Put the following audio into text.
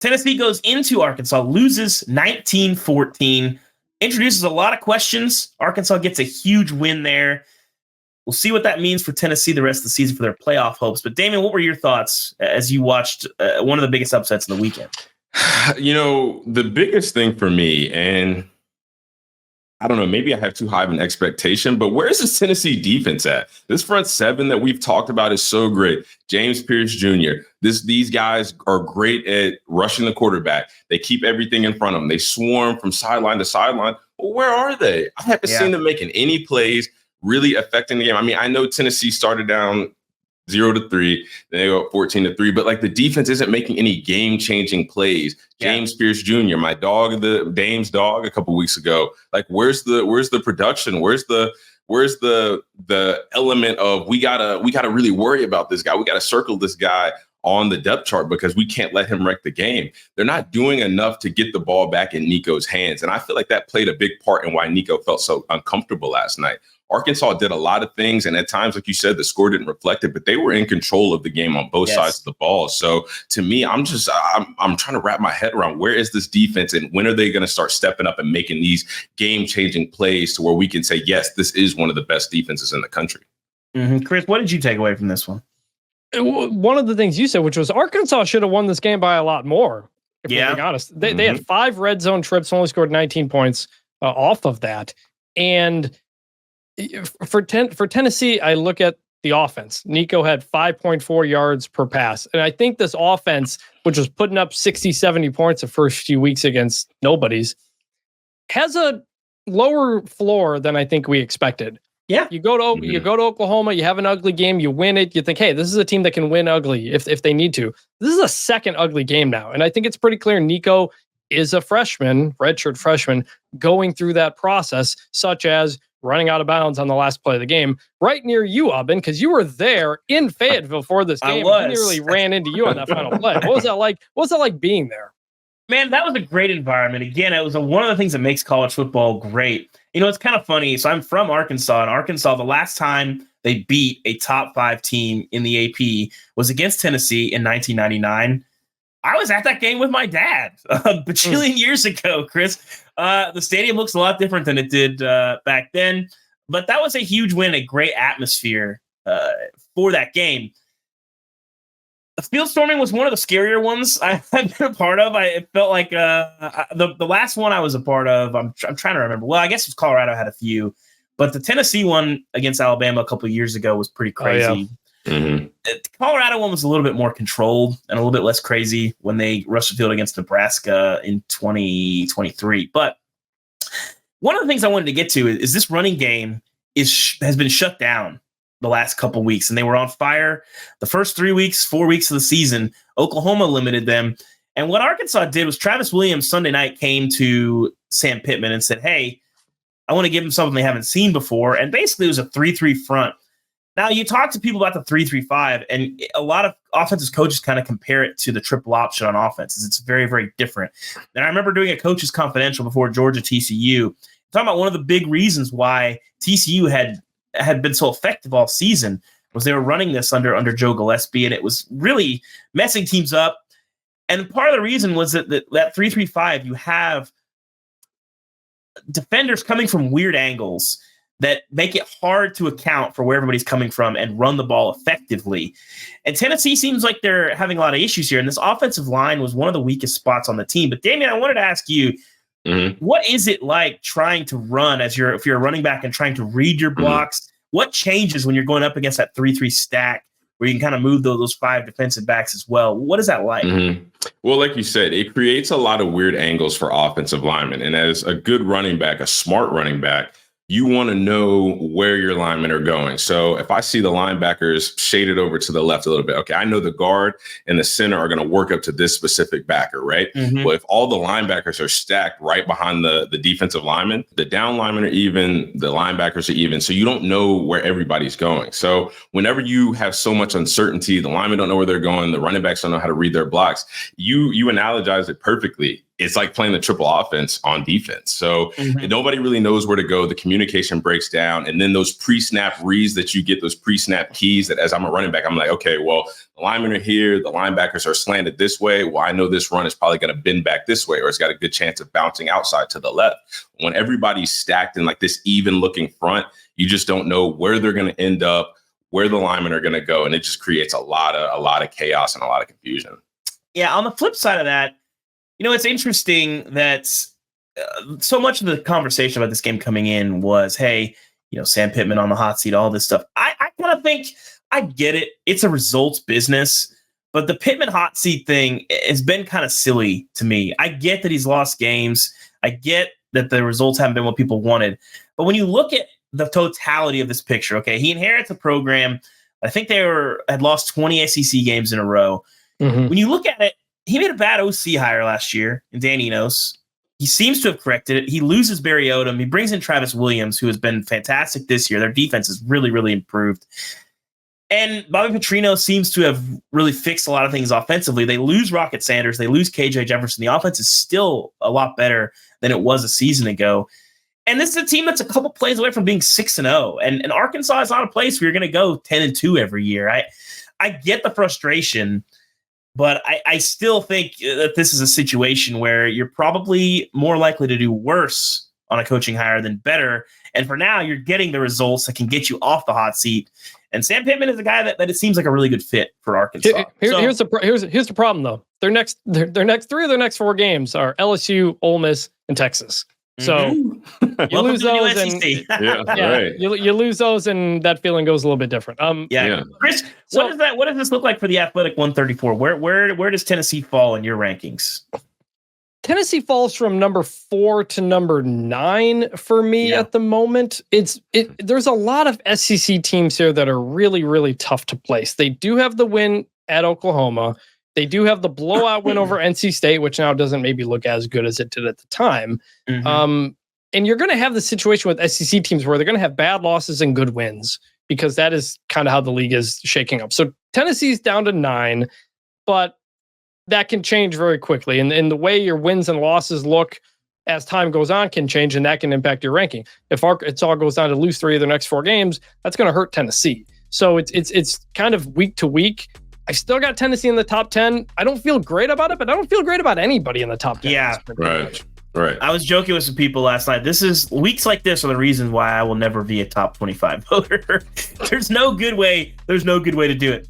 Tennessee goes into Arkansas, loses 19-14, introduces a lot of questions. Arkansas gets a huge win there. We'll see what that means for Tennessee the rest of the season for their playoff hopes. But, Damien, what were your thoughts as you watched one of the biggest upsets in the weekend? The biggest thing for me, and I don't know, maybe I have too high of an expectation, but where's this Tennessee defense at? This front seven that we've talked about is so great. James Pierce Jr., these guys are great at rushing the quarterback. They keep everything in front of them. They swarm from sideline to sideline. Well, where are they? I haven't seen them making any plays really affecting the game. I mean, I know Tennessee started down 0-3, then they go up 14-3, but like the defense isn't making any game-changing plays. James Pierce Jr., my dog, the Dame's dog, a couple weeks ago. Like, where's the production? Where's the element of we gotta really worry about this guy? We gotta circle this guy on the depth chart because we can't let him wreck the game. They're not doing enough to get the ball back in Nico's hands, and I feel like that played a big part in why Nico felt so uncomfortable last night. Arkansas did a lot of things, and at times, like you said, the score didn't reflect it, but they were in control of the game on both sides of the ball. So to me, I'm trying to wrap my head around where is this defense and when are they going to start stepping up and making these game-changing plays to where we can say, yes, this is one of the best defenses in the country. Chris, what did you take away from this one? One of the things you said, which was Arkansas should have won this game by a lot more, if we're being honest. They had 5 red zone trips, only scored 19 points off of that. And for Tennessee, I look at the offense. Nico had 5.4 yards per pass. And I think this offense, which was putting up 60, 70 points the first few weeks against nobodies, has a lower floor than I think we expected. Yeah. You go to Oklahoma, you have an ugly game, you win it, you think, hey, this is a team that can win ugly if they need to. This is a second ugly game now. And I think it's pretty clear Nico is a freshman, redshirt freshman, going through that process, such as running out of bounds on the last play of the game, right near you, Ubben, because you were there in Fayetteville for this game. He nearly ran into you on that final play. What was that like? What was that like being there? Man, that was a great environment. Again, it was one of the things that makes college football great. It's kind of funny. So I'm from Arkansas, and Arkansas, the last time they beat a top 5 team in the AP was against Tennessee in 1999. I was at that game with my dad a bajillion years ago, Chris. The stadium looks a lot different than it did back then, but that was a huge win, a great atmosphere for that game. The field storming was one of the scarier ones I've been a part of. It felt like the last one I was a part of, I'm trying to remember. Well, I guess it was Colorado had a few, but the Tennessee one against Alabama a couple of years ago was pretty crazy. Oh, yeah. The Colorado one was a little bit more controlled and a little bit less crazy when they rushed the field against Nebraska in 2023. But one of the things I wanted to get to is this running game has been shut down the last couple weeks, and they were on fire the first 4 weeks of the season. Oklahoma limited them. And what Arkansas did was Travis Williams Sunday night came to Sam Pittman and said, hey, I want to give them something they haven't seen before. And basically it was a 3-3 front. Now, you talk to people about the 3-3-5, and a lot of offensive coaches kind of compare it to the triple option on offenses. It's very, very different. And I remember doing a Coach's Confidential before Georgia TCU, talking about one of the big reasons why TCU had been so effective all season was they were running this under Joe Gillespie, and it was really messing teams up. And part of the reason was that 3-3-5, you have defenders coming from weird angles that make it hard to account for where everybody's coming from and run the ball effectively. And Tennessee seems like they're having a lot of issues here. And this offensive line was one of the weakest spots on the team. But Damien, I wanted to ask you, what is it like trying to run if you're a running back and trying to read your blocks? What changes when you're going up against that 3-3 stack where you can kind of move those 5 defensive backs as well? What is that like? Well, like you said, it creates a lot of weird angles for offensive linemen. And as a good running back, a smart running back, you want to know where your linemen are going. So if I see the linebackers shaded over to the left a little bit, okay, I know the guard and the center are going to work up to this specific backer, right? Well, if all the linebackers are stacked right behind the defensive lineman, the down linemen are even, the linebackers are even. So you don't know where everybody's going. So whenever you have so much uncertainty, the linemen don't know where they're going, the running backs don't know how to read their blocks, you analogize it perfectly. it's like playing the triple offense on defense. So nobody really knows where to go. The communication breaks down. And then those pre-snap reads that you get, those pre-snap keys that as I'm a running back, I'm like, okay, well, the linemen are here. The linebackers are slanted this way. Well, I know this run is probably going to bend back this way, or it's got a good chance of bouncing outside to the left. When everybody's stacked in like this even looking front, you just don't know where they're going to end up, where the linemen are going to go. And it just creates a lot of chaos and a lot of confusion. Yeah. On the flip side of that, it's interesting that so much of the conversation about this game coming in was, hey, Sam Pittman on the hot seat, all this stuff. I kind of think I get it. It's a results business, but the Pittman hot seat thing has been kind of silly to me. I get that he's lost games. I get that the results haven't been what people wanted. But when you look at the totality of this picture, okay, he inherits a program. I think they had lost 20 SEC games in a row. When you look at it, he made a bad OC hire last year in Dan Enos. He seems to have corrected it. He loses Barry Odom. He brings in Travis Williams, who has been fantastic this year. Their defense has really, really improved. And Bobby Petrino seems to have really fixed a lot of things offensively. They lose Rocket Sanders. They lose KJ Jefferson. The offense is still a lot better than it was a season ago. And this is a team that's a couple plays away from being 6-0. And Arkansas is not a place where you're going to go 10-2 every year. I get the frustration, but I still think that this is a situation where you're probably more likely to do worse on a coaching hire than better. And for now, you're getting the results that can get you off the hot seat. And Sam Pittman is a guy that it seems like a really good fit for Arkansas. Here's the problem, though. Their next 3 of their next 4 games are LSU, Ole Miss, and Texas. So you lose those, and you lose those, and that feeling goes a little bit different. Chris, what does this look like for the Athletic 134? Where does Tennessee fall in your rankings? Tennessee falls from number 4 to number 9 for me at the moment. There's a lot of SEC teams here that are really, really tough to place. They do have the win at Oklahoma. They do have the blowout win over NC State, which now doesn't maybe look as good as it did at the time. And you're going to have the situation with SEC teams where they're going to have bad losses and good wins, because that is kind of how the league is shaking up. So Tennessee's down to 9, but that can change very quickly. And the way your wins and losses look as time goes on can change, and that can impact your ranking. If Arkansas goes down to lose 3 of their next 4 games, that's going to hurt Tennessee. So it's kind of week to week. I still got Tennessee in the top 10. I don't feel great about it, but I don't feel great about anybody in the top 10. Yeah, right. I was joking with some people last night. Weeks like this are the reason why I will never be a top 25 voter. There's no good way to do it.